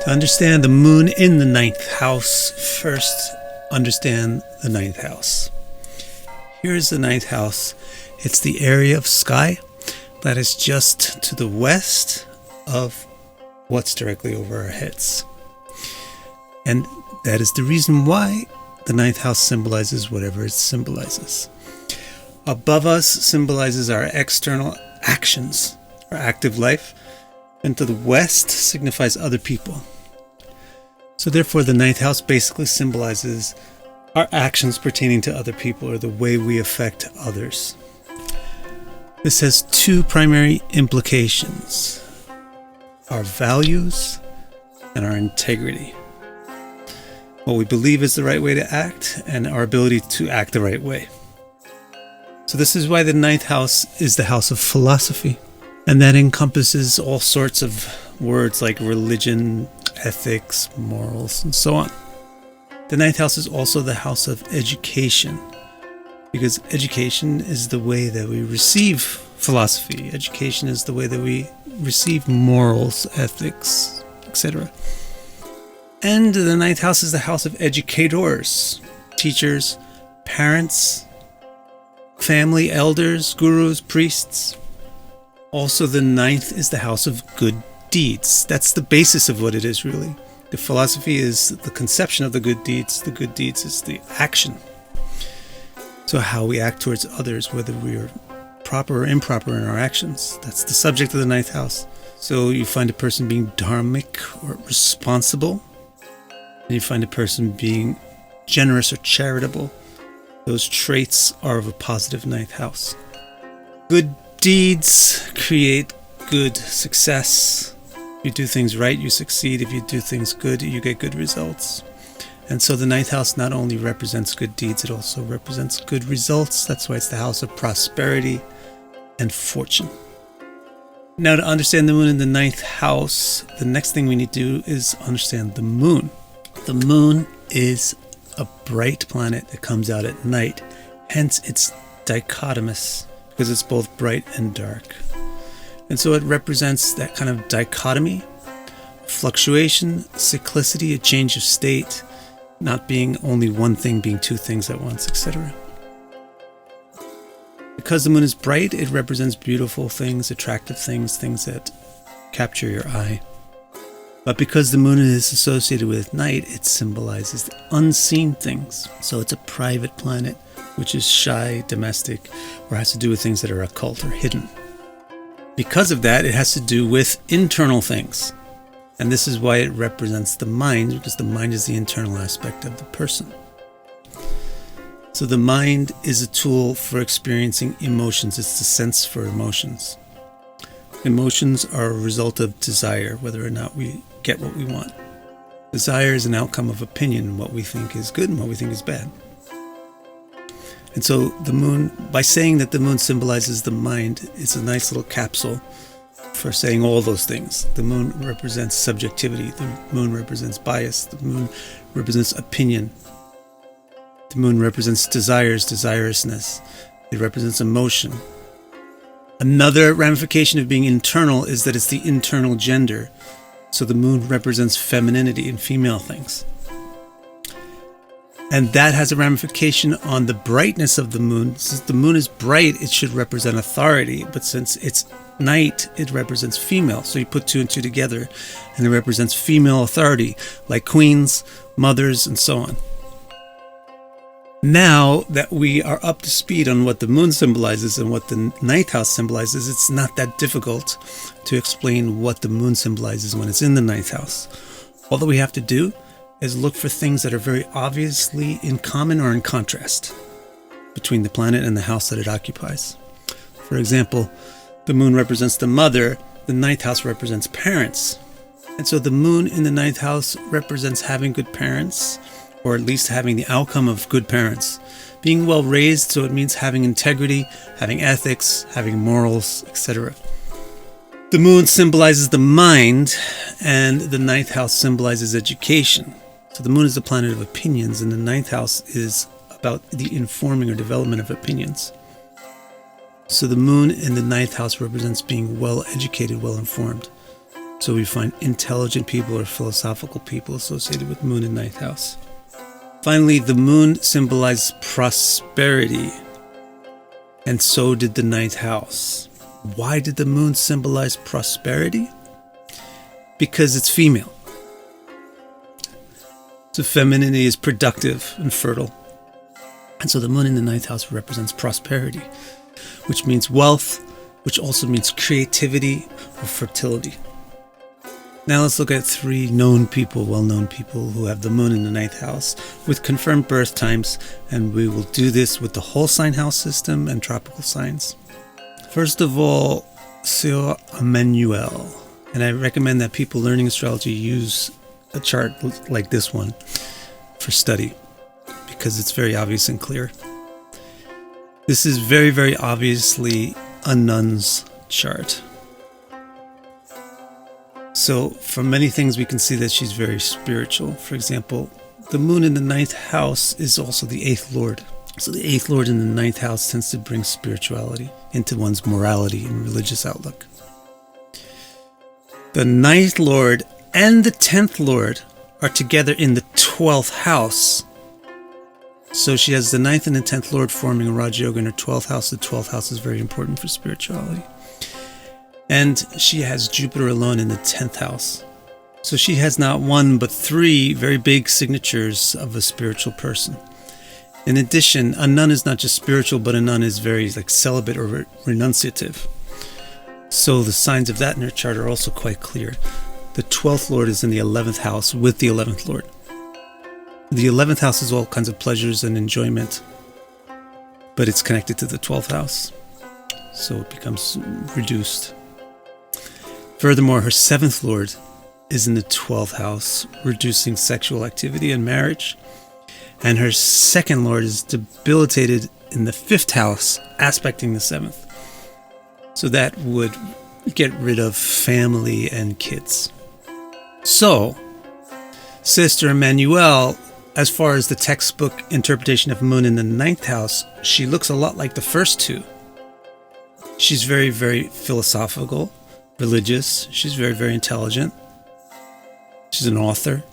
To understand the moon in the ninth house, first understand the ninth house. Here's the ninth house. It's the area of sky that is just to the west of what's directly over our heads. And that is the reason why the ninth house symbolizes whatever it symbolizes. Above us symbolizes our external actions, our active life, and to the west signifies other people. So therefore, the ninth house basically symbolizes our actions pertaining to other people, or the way we affect others. This has two primary implications: our values and our integrity. What we believe is the right way to act, and our ability to act the right way. So this is why the ninth house is the house of philosophy, and that encompasses all sorts of words like religion, ethics, morals, and so on. The ninth house is also the house of education, because education is the way that we receive philosophy. Education is the way that we receive morals, ethics, etc. And the ninth house is the house of educators, teachers, parents, family, elders, gurus, priests. Also, the ninth is the house of good deeds. That's the basis of what it is, really. The philosophy is the conception of the good deeds. The good deeds is the action. So how we act towards others, whether we are proper or improper in our actions, that's the subject of the ninth house. So you find a person being dharmic or responsible, and you find a person being generous or charitable. Those traits are of a positive ninth house. Good deeds create good success. If you do things right, you succeed. If you do things good, you get good results. And so the ninth house not only represents good deeds, it also represents good results. That's why it's the house of prosperity and fortune. Now, to understand the moon in the ninth house, the next thing we need to do is understand the moon. The moon is a bright planet that comes out at night. Hence, it's dichotomous, because it's both bright and dark. And so it represents that kind of dichotomy, fluctuation, cyclicity, a change of state, not being only one thing, being two things at once, etc. Because the moon is bright, it represents beautiful things, attractive things, things that capture your eye. But because the moon is associated with night, it symbolizes the unseen things. So it's a private planet, which is shy, domestic, or has to do with things that are occult or hidden. Because of that, it has to do with internal things. And this is why it represents the mind, because the mind is the internal aspect of the person. So the mind is a tool for experiencing emotions. It's the sense for emotions. Emotions are a result of desire, whether or not we get what we want. Desire is an outcome of opinion, what we think is good and what we think is bad. And so the moon, by saying that the moon symbolizes the mind, it's a nice little capsule for saying all those things. The moon represents subjectivity. The moon represents bias. The moon represents opinion. The moon represents desires, desirousness. It represents emotion. Another ramification of being internal is that it's the internal gender. So the moon represents femininity and female things. And that has a ramification on the brightness of the moon. Since the moon is bright, it should represent authority. But since it's night, it represents female. So you put two and two together, and it represents female authority, like queens, mothers, and so on. Now that we are up to speed on what the moon symbolizes and what the ninth house symbolizes, it's not that difficult to explain what the moon symbolizes when it's in the ninth house. All that we have to do is look for things that are very obviously in common or in contrast between the planet and the house that it occupies. For example, the moon represents the mother, the ninth house represents parents. And so the moon in the ninth house represents having good parents, or at least having the outcome of good parents. Being well raised, so it means having integrity, having ethics, having morals, etc. The moon symbolizes the mind, and the ninth house symbolizes education. So the moon is the planet of opinions, and the ninth house is about the informing or development of opinions. So the moon in the ninth house represents being well educated, well informed. So we find intelligent people or philosophical people associated with moon in ninth house. Finally, the moon symbolizes prosperity, and so did the ninth house. Why did the moon symbolize prosperity? Because it's female. So femininity is productive and fertile. And so the moon in the ninth house represents prosperity, which means wealth, which also means creativity or fertility. Now let's look at 3 known people, well-known people who have the moon in the ninth house with confirmed birth times, and we will do this with the whole sign house system and tropical signs. First of all, Soeur Emmanuelle, and I recommend that people learning astrology use a chart like this one for study because it's very obvious and clear. This is very, very obviously a nun's chart. So from many things we can see that she's very spiritual. For example, the moon in the ninth house is also the 8th lord. So the 8th lord in the ninth house tends to bring spirituality into one's morality and religious outlook. The 9th lord and the 10th lord are together in the 12th house. So she has the 9th and the 10th lord forming a Raj Yoga in her 12th house. The 12th house is very important for spirituality. And she has Jupiter alone in the 10th house. So she has not 1 but 3 very big signatures of a spiritual person. In addition, a nun is not just spiritual, but a nun is very celibate or renunciative. So the signs of that in her chart are also quite clear. The 12th lord is in the 11th house with the 11th lord. The 11th house is all kinds of pleasures and enjoyment, but it's connected to the 12th house. So it becomes reduced. Furthermore, her 7th lord is in the 12th house, reducing sexual activity and marriage. And her 2nd lord is debilitated in the 5th house, aspecting the 7th. So that would get rid of family and kids. So, Sister Emmanuelle, as far as the textbook interpretation of moon in the 9th house, she looks a lot like the first 2. She's very, very philosophical, religious. She's very, very intelligent. She's an author.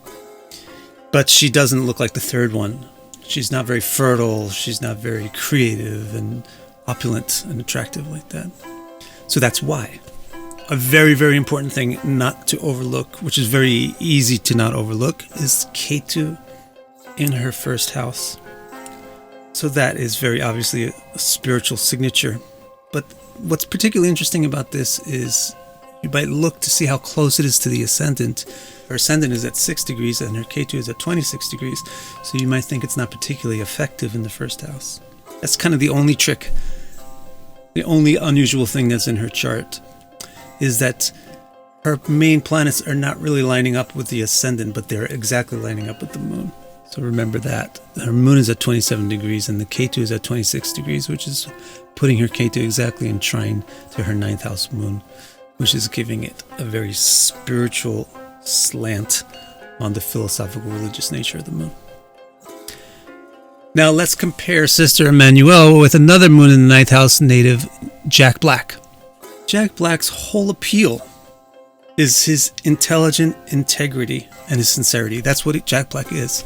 But she doesn't look like the 3rd one. She's not very fertile. She's not very creative and opulent and attractive like that. So that's why. A very, very important thing not to overlook, which is very easy to not overlook, is Ketu in her 1st house. So that is very obviously a spiritual signature. But what's particularly interesting about this is you might look to see how close it is to the ascendant. Her ascendant is at 6 degrees and her Ketu is at 26 degrees. So you might think it's not particularly effective in the 1st house. That's kind of the only trick. The only unusual thing that's in her chart is that her main planets are not really lining up with the ascendant, but they're exactly lining up with the moon. So remember that. Her moon is at 27 degrees and the Ketu is at 26 degrees, which is putting her Ketu exactly in trine to her 9th house moon, which is giving it a very spiritual slant on the philosophical religious nature of the moon. Now let's compare Sister Emmanuelle with another moon in the 9th house native, Jack Black. Jack Black's whole appeal is his intelligent integrity and his sincerity. That's what Jack Black is.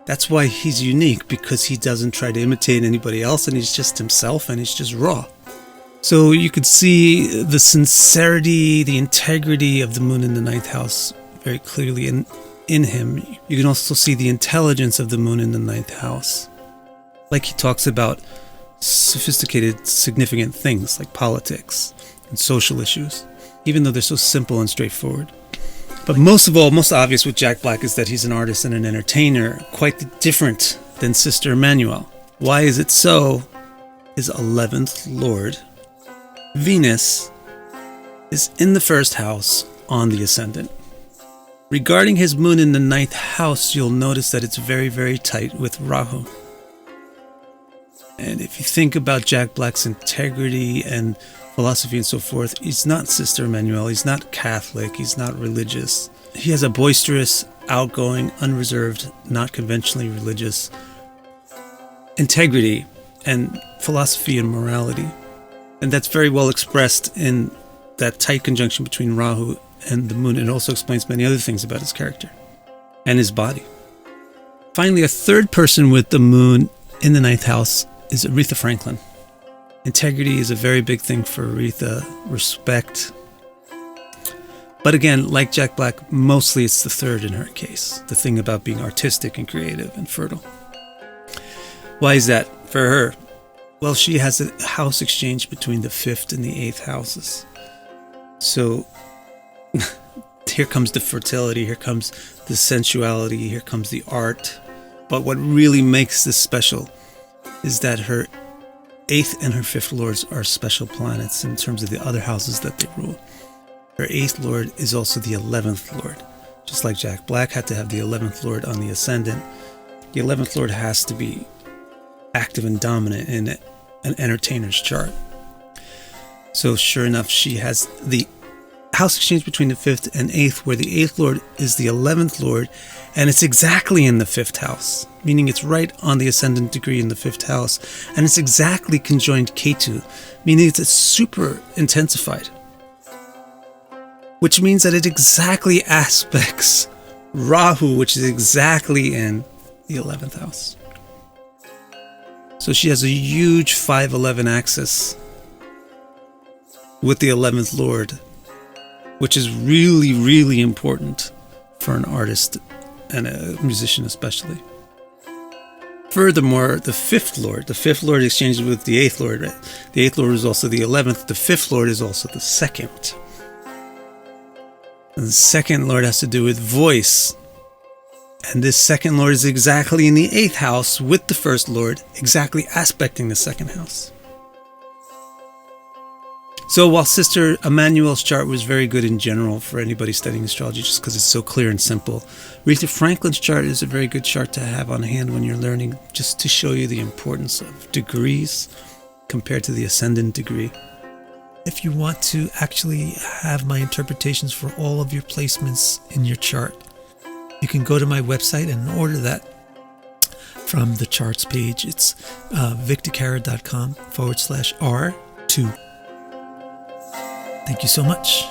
That's why he's unique, because he doesn't try to imitate anybody else and he's just himself and he's just raw. So you could see the sincerity, the integrity of the moon in the 9th house very clearly in him. You can also see the intelligence of the moon in the 9th house. Like he talks about sophisticated, significant things like politics and social issues, even though they're so simple and straightforward. But most of all, most obvious with Jack Black is that he's an artist and an entertainer, quite different than Sister Emmanuelle. Why is it so? His 11th lord, Venus, is in the 1st house on the ascendant. Regarding his moon in the 9th house, you'll notice that it's very, very tight with Rahu. And if you think about Jack Black's integrity and philosophy and so forth, he's not Sister Emmanuelle, he's not Catholic, he's not religious. He has a boisterous, outgoing, unreserved, not conventionally religious integrity and philosophy and morality. And that's very well expressed in that tight conjunction between Rahu and the moon. It also explains many other things about his character and his body. Finally, a third person with the moon in the ninth house is Aretha Franklin. Integrity is a very big thing for Aretha, respect. But again, like Jack Black, mostly it's the third in her case, the thing about being artistic and creative and fertile. Why is that for her? Well, she has a house exchange between the 5th and the 8th houses. So here comes the fertility, here comes the sensuality, here comes the art. But what really makes this special is that her 8th and her 5th lords are special planets in terms of the other houses that they rule. Her 8th lord is also the 11th lord. Just like Jack Black had to have the 11th lord on the ascendant, the 11th lord has to be active and dominant in an entertainer's chart. So sure enough, she has the house exchange between the 5th and 8th, where the 8th lord is the 11th lord, and it's exactly in the 5th house, meaning it's right on the ascendant degree in the 5th house, and it's exactly conjoined Ketu, meaning it's super intensified, which means that it exactly aspects Rahu, which is exactly in the 11th house. So she has a huge 5-11 axis with the 11th lord, which is really, really important for an artist and a musician especially. Furthermore, the 5th lord exchanges with the 8th lord. Right? The 8th lord is also the 11th. The 5th lord is also the 2nd. And the 2nd lord has to do with voice. And this 2nd lord is exactly in the 8th house with the 1st lord, exactly aspecting the 2nd house. So while Sister Emmanuelle's chart was very good in general for anybody studying astrology, just because it's so clear and simple, Aretha Franklin's chart is a very good chart to have on hand when you're learning, just to show you the importance of degrees compared to the ascendant degree. If you want to actually have my interpretations for all of your placements in your chart, you can go to my website and order that from the charts page. It's victorcara.com/R2. Thank you so much.